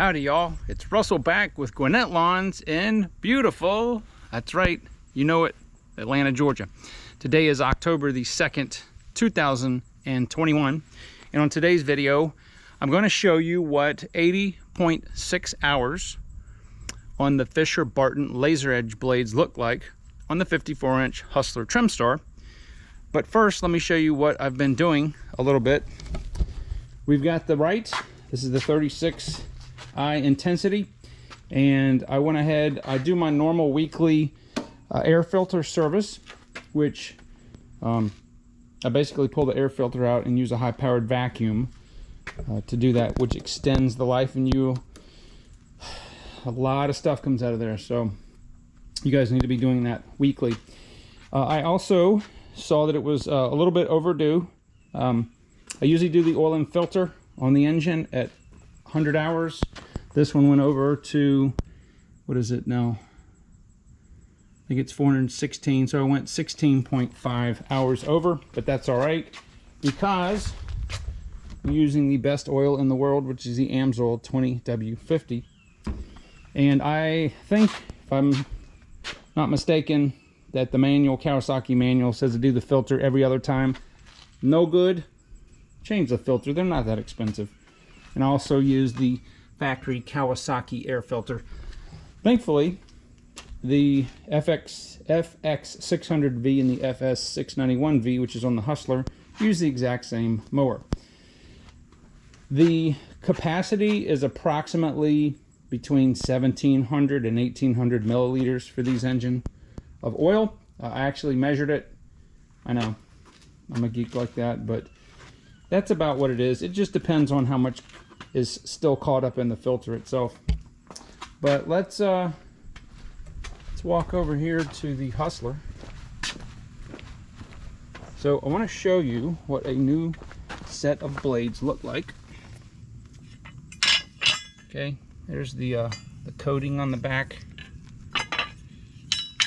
Howdy y'all, it's Russell back with Gwinnett Lawns in beautiful, that's right, you know it, Atlanta, Georgia. Today is October the 2nd, 2021, and on today's video, I'm going to show you what 80.6 hours on the Fisher Barton Laseredge blades look like on the 54-inch Hustler Trim Star. But first, let me show you what I've been doing a little bit. We've got the right, this is the 36i intensity, and I went ahead, I do my normal weekly air filter service, which I basically pull the air filter out and use a high-powered vacuum to do that, which extends the life, and a lot of stuff comes out of there, so you guys need to be doing that weekly. I also saw that it was a little bit overdue. I usually do the oil and filter on the engine at 100 hours. This one went over to, what is it now? I think it's 416, so I went 16.5 hours over, but that's all right because I'm using the best oil in the world, which is the AMSOIL 20W50. And I think, if I'm not mistaken, that the manual, Kawasaki manual, says to do the filter every other time. No good. Change the filter, they're not that expensive. And I also use the factory Kawasaki air filter. Thankfully, the FX600V and the FS691V, which is on the Hustler, use the exact same mower. The capacity is approximately between 1,700 and 1,800 milliliters for these engines of oil. I actually measured it. I know, I'm a geek like that, but that's about what it is. It just depends on how much is still caught up in the filter itself. But let's walk over here to the Hustler. So I want to show you what a new set of blades look like. Okay, there's the coating on the back,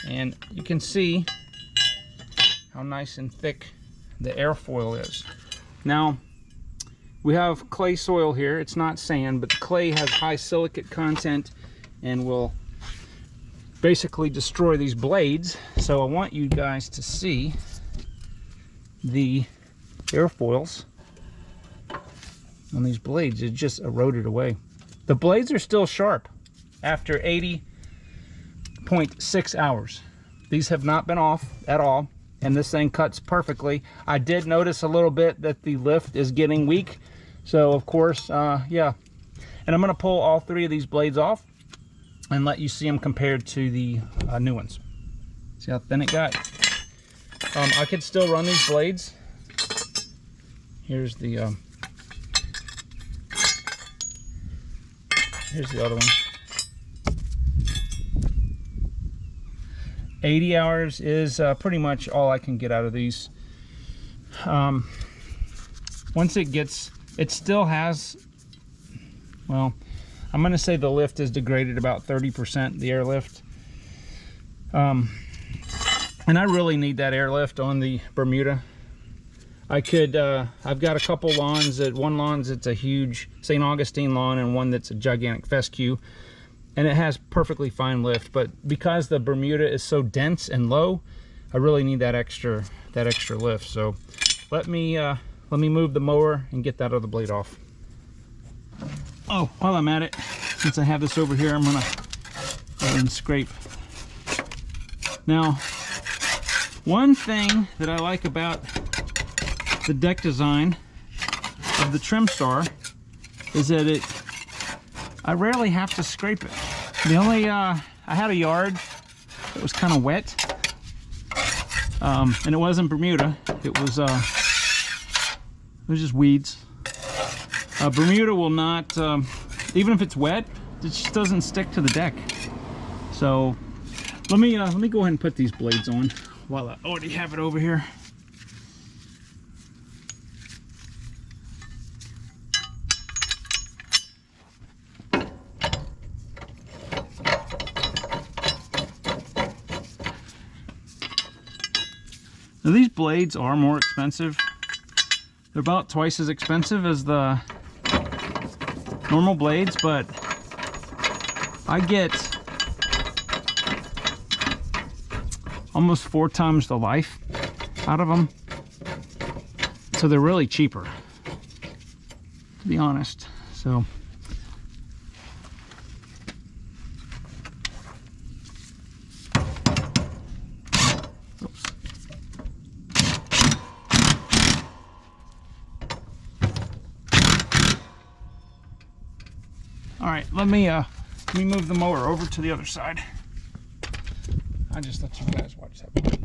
and you can see how nice and thick the airfoil is. Now, we have clay soil here. It's not sand, but clay has high silicate content and will basically destroy these blades. So I want you guys to see the airfoils on these blades. It just eroded away. The blades are still sharp after 80.6 hours. These have not been off at all, and this thing cuts perfectly. I did notice a little bit that the lift is getting weak, so of course, yeah. And I'm gonna pull all three of these blades off and let you see them compared to the new ones. See how thin it got? I could still run these blades. Here's the here's the other one. 80 hours is pretty much all I can get out of these. Once it gets, it still has, well, I'm going to say the lift is degraded about 30%, the airlift. And I really need that airlift on the Bermuda. I could, I've got a couple lawns. One lawn's, it's a huge St. Augustine lawn, and one that's a gigantic fescue. And it has perfectly fine lift, but because the Bermuda is so dense and low, I really need that extra lift. So let me move the mower and get that other blade off. Oh, while I'm at it, since I have this over here, I'm gonna go ahead and scrape. Now, one thing that I like about the deck design of the Trim Star is that I rarely have to scrape it. The only, I had a yard that was kind of wet, and it wasn't Bermuda. It was just weeds. Bermuda will not, even if it's wet, it just doesn't stick to the deck. So let me go ahead and put these blades on while I already have it over here. Now these blades are more expensive. They're about twice as expensive as the normal blades, but I get almost 4 times the life out of them. So they're really cheaper, to be honest. So oops. All right, let me move the mower over to the other side. I just let you guys watch that part.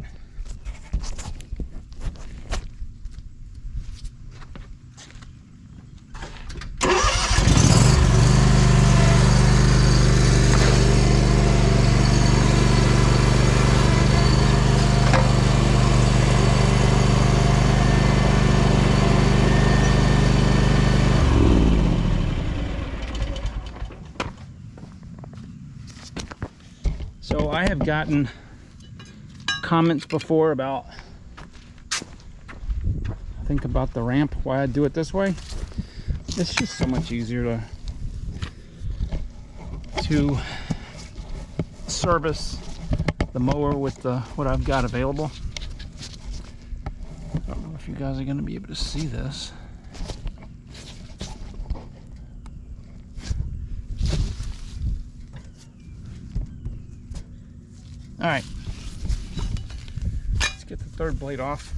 So I have gotten comments before about, I think about the ramp, why I do it this way. It's just so much easier to service the mower with what I've got available. I don't know if you guys are going to be able to see this. All right, let's get the third blade off.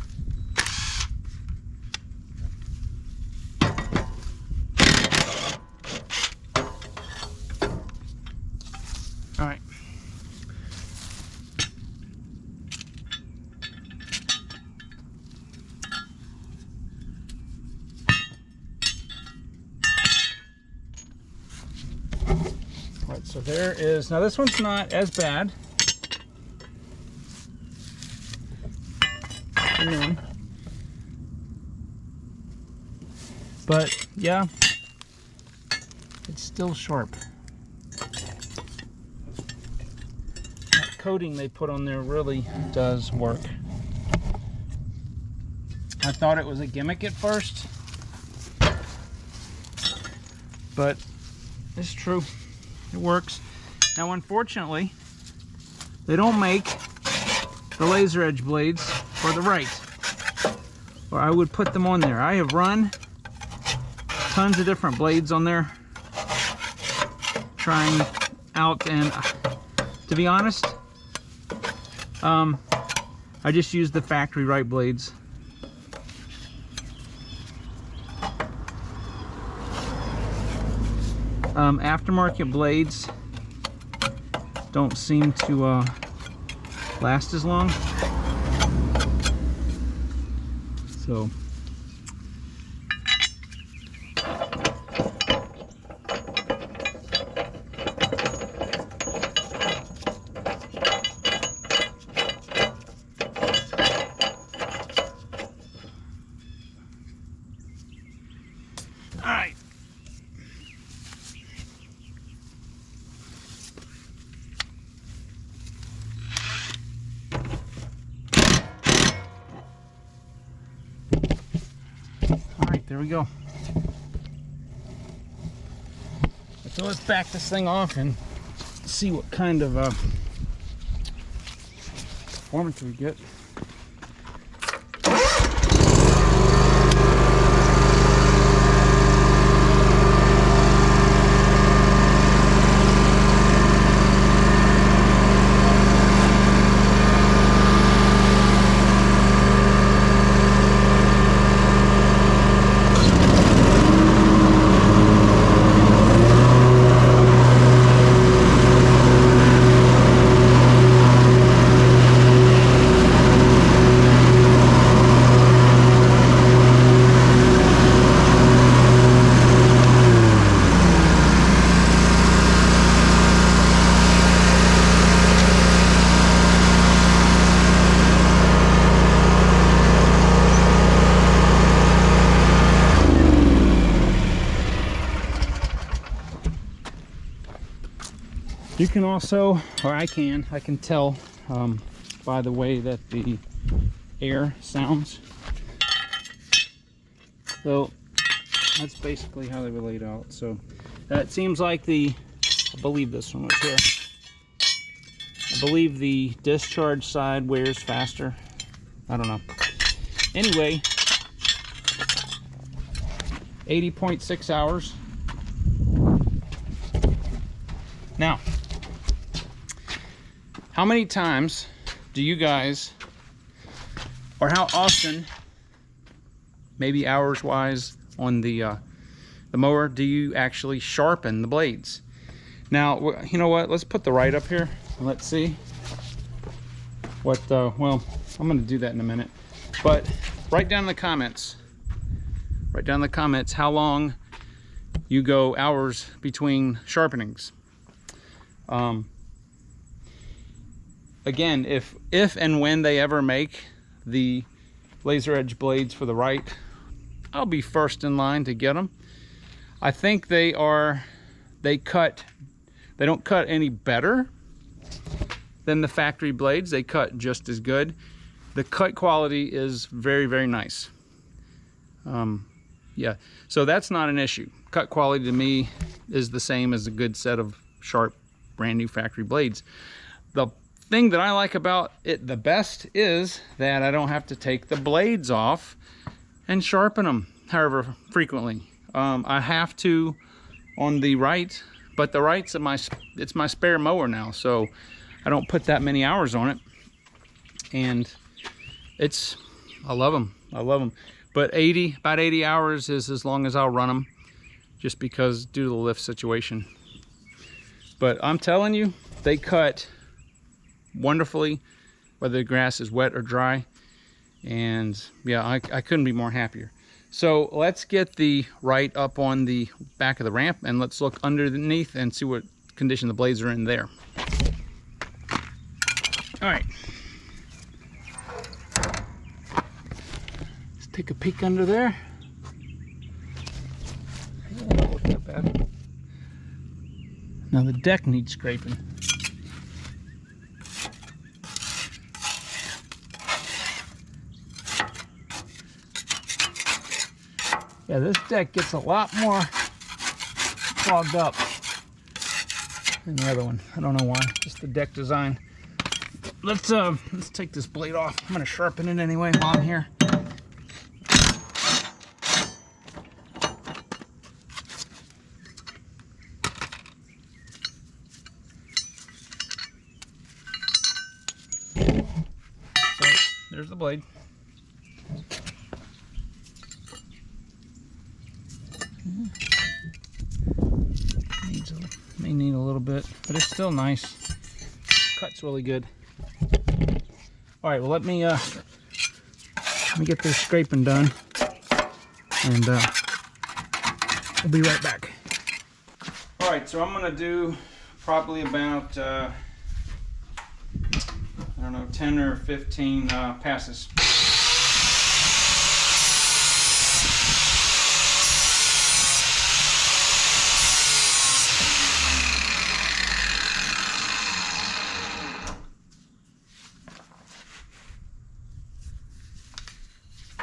All right. All right, so there is, now this one's not as bad. But yeah, it's still sharp. That coating they put on there really does work. I thought it was a gimmick at first, but it's true, it works. Now unfortunately, they don't make the laser edge blades for the right, or I would put them on there. I have run tons of different blades on there trying out, and to be honest, I just use the factory right blades. Aftermarket blades don't seem to last as long. So all right. There we go. So let's back this thing off and see what kind of performance we get. You can also, or I can tell by the way that the air sounds. So that's basically how they were laid out. So it seems like the I believe this one was here. I believe the discharge side wears faster. I don't know. Anyway, 80.6 hours. Now, how many times do you guys, or how often, maybe hours wise on the mower, do you actually sharpen the blades? Now, you know what, let's put the right up here and let's see what well, I'm going to do that in a minute, but write down in the comments how long you go hours between sharpenings. Again, if and when they ever make the laser edge blades for the right, I'll be first in line to get them. I think they don't cut any better than the factory blades. They cut just as good. The cut quality is very, very nice. Yeah, so that's not an issue. Cut quality to me is the same as a good set of sharp, brand new factory blades. The thing that I like about it the best is that I don't have to take the blades off and sharpen them however frequently. I have to on the right, but the right's it's my spare mower now, so I don't put that many hours on it, and I love them. But about 80 hours is as long as I'll run them, just because due to the lift situation. But I'm telling you, they cut wonderfully, whether the grass is wet or dry. And yeah, I couldn't be more happier. So let's get the right up on the back of the ramp and let's look underneath and see what condition the blades are in there. All right. Let's take a peek under there. Doesn't look that bad. Now the deck needs scraping. Yeah, this deck gets a lot more clogged up than the other one. I don't know why, just the deck design. Let's take this blade off. I'm gonna sharpen it anyway while I'm here. So there's the blade. May need a little bit, but it's still nice. Cuts really good. All right, well let me get this scraping done, and we'll be right back. All right, so I'm gonna do probably about I don't know, 10 or 15 passes.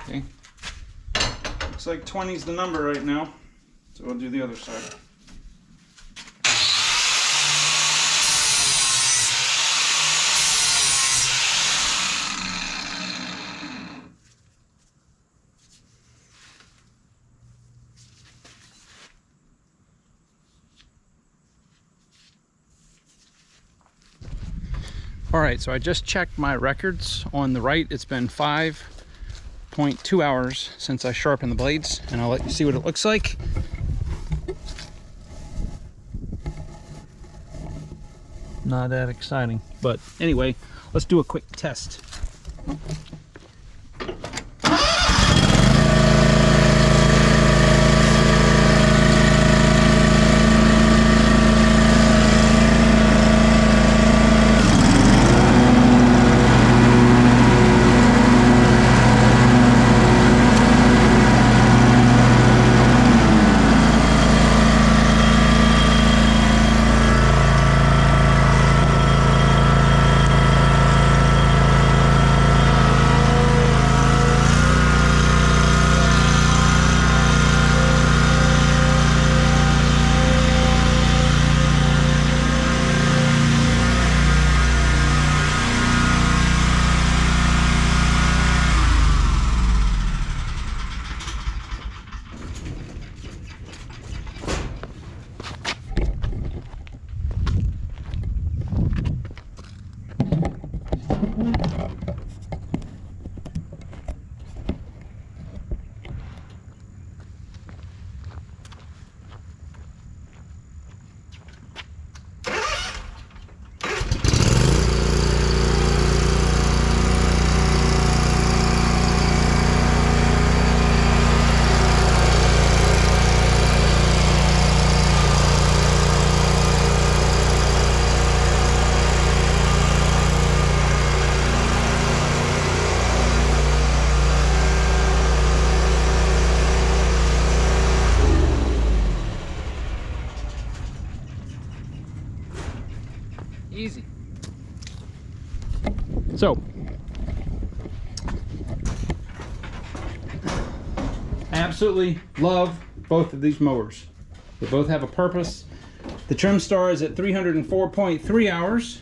Okay, looks like 20 is the number right now, so we'll do the other side. All right, so I just checked my records on the right. It's been 5.2 hours since I sharpened the blades, and I'll let you see what it looks like. Not that exciting, but anyway, let's do a quick test. So, I absolutely love both of these mowers. They both have a purpose. The trim star is at 304.3 hours.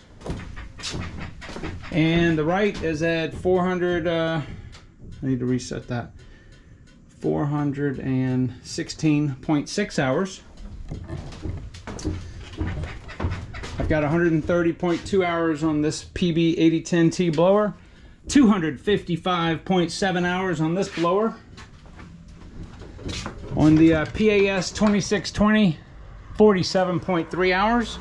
And the right is at 400, I need to reset that. 416.6 hours. I've got 130.2 hours on this PB 8010T blower, 255.7 hours on this blower. On the PAS 2620, 47.3 hours.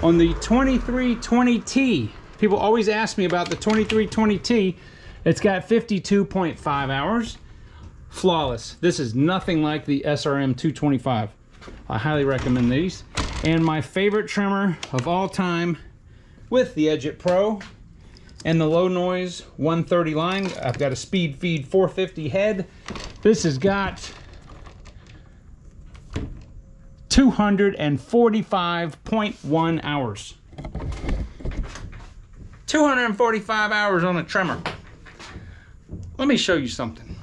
On the 2320T, people always ask me about the 2320T, it's got 52.5 hours. Flawless. This is nothing like the SRM 225. I highly recommend these. And my favorite trimmer of all time with the Edge It Pro and the low noise 130 line. I've got a speed feed 450 head. This has got 245.1 hours. 245 hours on a trimmer. Let me show you something.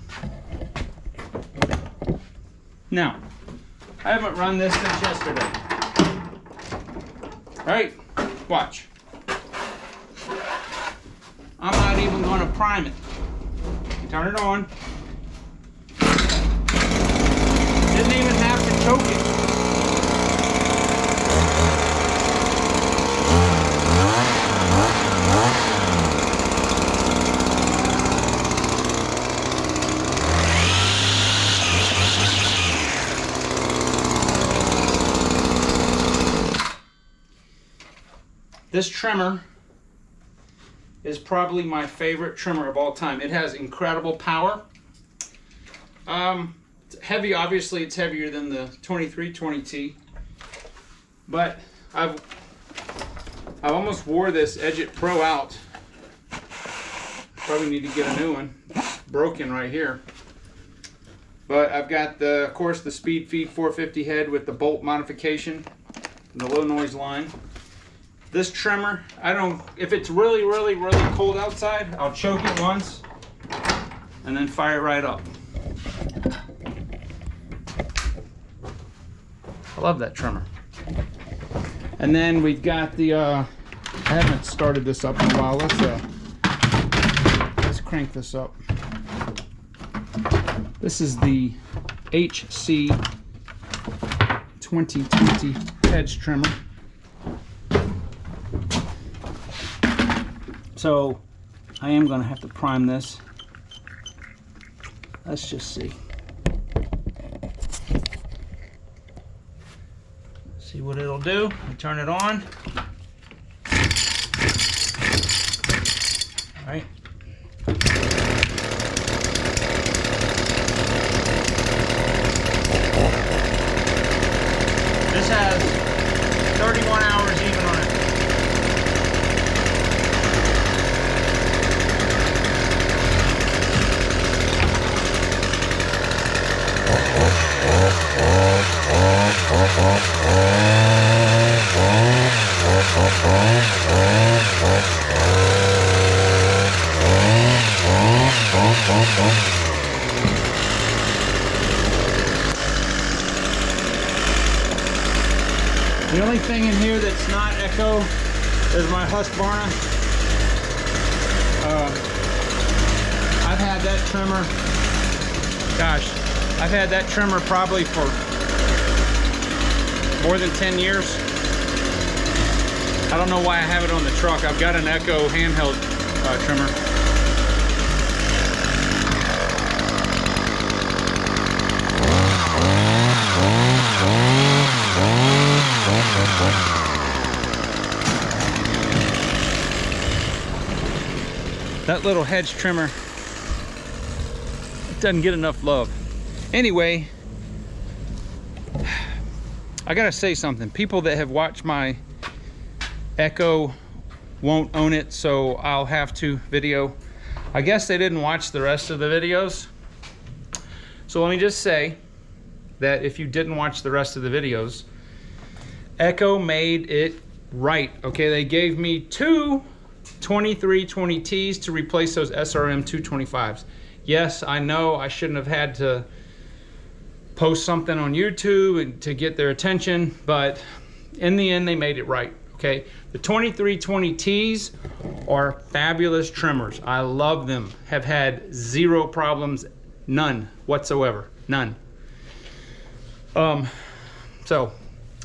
Now, I haven't run this since yesterday. All right, watch. I'm not even going to prime it. Turn it on. Didn't even have to choke it. This trimmer is probably my favorite trimmer of all time. It has incredible power. It's heavy, obviously it's heavier than the 2320T, but I've almost wore this Edge It Pro out. Probably need to get a new one. It's broken right here. But I've got of course the speed feed 450 head with the bolt modification and the low noise line. This trimmer, if it's really cold outside, I'll choke it once and then fire it right up. I love that trimmer. And then we've got the, I haven't started this up in a while. Let's crank this up. This is the HC 2020 Hedge Trimmer. So I am going to have to prime this. Let's just see. See what it'll do. I turn it on. All right. This has 31 hours even on it. The only thing in here that's not echo is my Husqvarna. I've had that trimmer, gosh, I've had that trimmer probably for more than 10 years. I don't know why I have it on the truck. I've got an Echo handheld trimmer. That little hedge trimmer, it doesn't get enough love. Anyway, I gotta say something. People that have watched my Echo won't own it, so I'll have to video. I guess they didn't watch the rest of the videos. So let me just say that if you didn't watch the rest of the videos, Echo made it right. Okay, they gave me two 2320Ts to replace those SRM 225s. Yes, I know I shouldn't have had to post something on YouTube and to get their attention, but in the end they made it right. Okay, the 2320Ts are fabulous trimmers. I love them. Have had zero problems, none whatsoever, none. So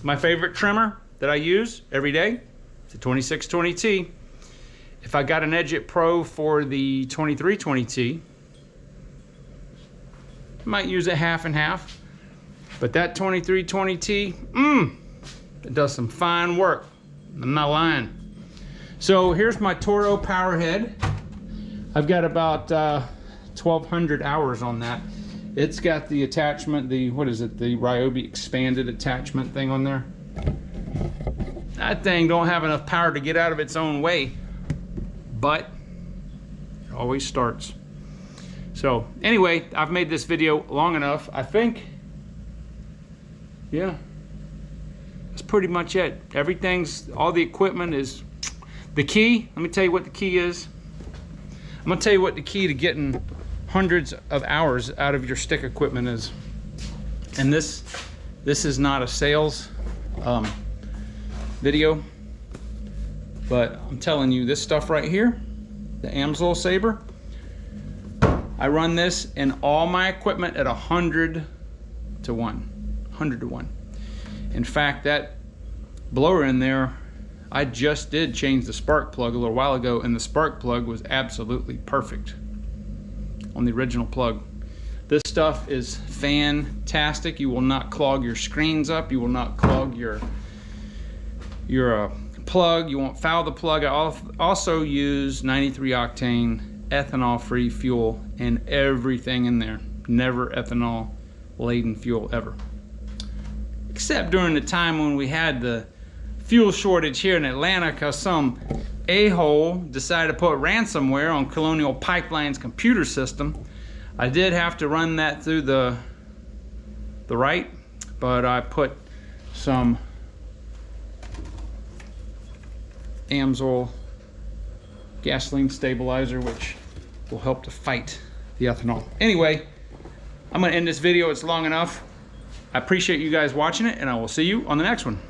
my favorite trimmer that I use every day, the 2620T. If I got an Edge Pro for the 2320T, I might use it half and half. But that 2320T, it does some fine work. I'm not lying. So here's my Toro power head. I've got about 1,200 hours on that. It's got the attachment, the, what is it, the Ryobi expanded attachment thing on there. That thing don't have enough power to get out of its own way, but it always starts. So anyway, I've made this video long enough. I think, yeah, that's pretty much it. Everything's, all the equipment is, the key, let me tell you what the key is. I'm gonna tell you what the key to getting hundreds of hours out of your stick equipment is. And this is not a sales video, but I'm telling you, this stuff right here, the Amsoil Saber, I run this in all my equipment at 100 to 1. 100 to 1. In fact, that blower in there, I just did change the spark plug a little while ago, and the spark plug was absolutely perfect on the original plug. This stuff is fantastic. You will not clog your screens up. You will not clog your plug. You won't foul the plug. I also use 93 octane ethanol free fuel in everything in there. Never ethanol laden fuel ever. Except during the time when we had the fuel shortage here in Atlanta because some a-hole decided to put ransomware on Colonial Pipeline's computer system. I did have to run that through the right, but I put some Amsoil gasoline stabilizer, which will help to fight the ethanol. Anyway, I'm gonna end this video. It's long enough. I appreciate you guys watching it, and I will see you on the next one.